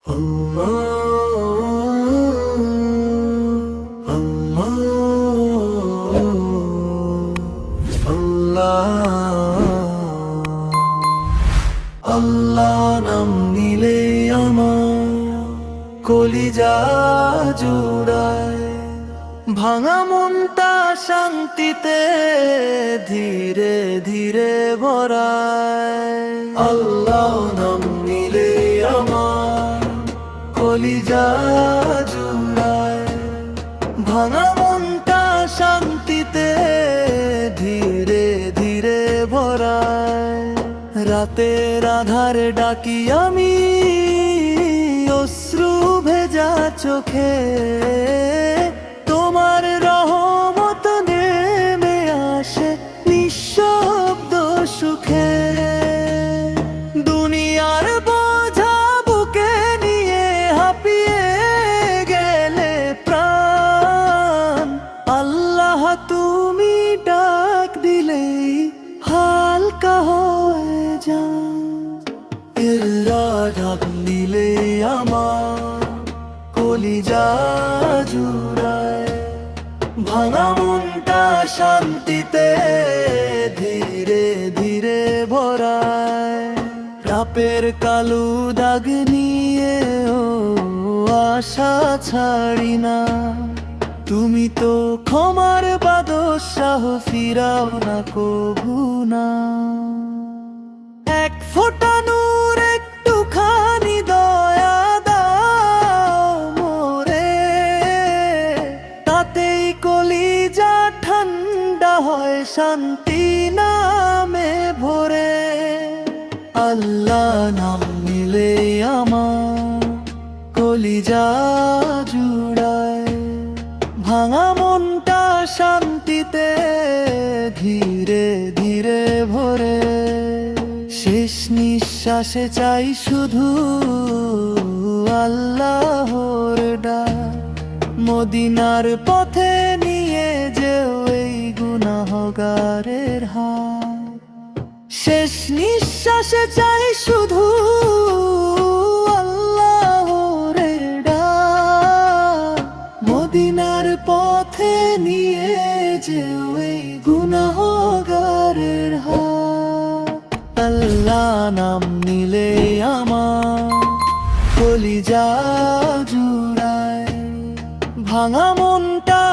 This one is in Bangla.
আল্লাহ নাম নিলে আমার কলিজা জুড়ায়, ভাঙা মনটা শান্তিতে ধীরে ধীরে ভরায়। আল্লাহ নাম নিলে আমার কলিজা জুড়ায়, ভাঙা মনটা শান্তিতে ধীরে ধীরে ভরায়। রাতের আধারে ডাকি আমি অশ্রু ভেজা চোখে, তোমার রহমত নেমে আসে নিঃশব্দ সুখে। দুনিয়ার বোঝা বুকে নিয়ে হাঁপিয়ে গেলে প্রাণ, আল্লাহ তুমি ডাক দিলেই হালকা হয়ে যান। এরা ডাক দিলে আমার কলিজা জুড়ায়, ভাঙা মনটা শান্তিতে ধীরে ধীরে ভরায়। রাতের কালো দাগ নিয়ে আশা ছাড়ি না, তুমি তো ক্ষমার বাদশাহ, ফিরাও না কভু না। এক ফোঁটা নূর একটুখানি দয়া দাও মোরে, তাতেই কলিজা ঠান্ডা হয় শান্তি নামে ভরে। আল্লাহ নাম নিলে আমার কলিজা জুড়ায়, ভাঙা মনটা শান্তিতে ধীরে ধীরে ভরে। শেষ নিঃশ্বাসে চাই শুধু আল্লাহর ডাক, মদিনার পথে নিয়ে যেও এই গুনাহগারের হাত। শেষ নিঃশ্বাসে চাই শুধু আল্লাহর ডাক, মদিনার পথে নিয়ে যেও এই গুনাহগারের হাত। আল্লাহ নাম নিলে আমার কলিজা জুড়ায়, ভাঙা মনটা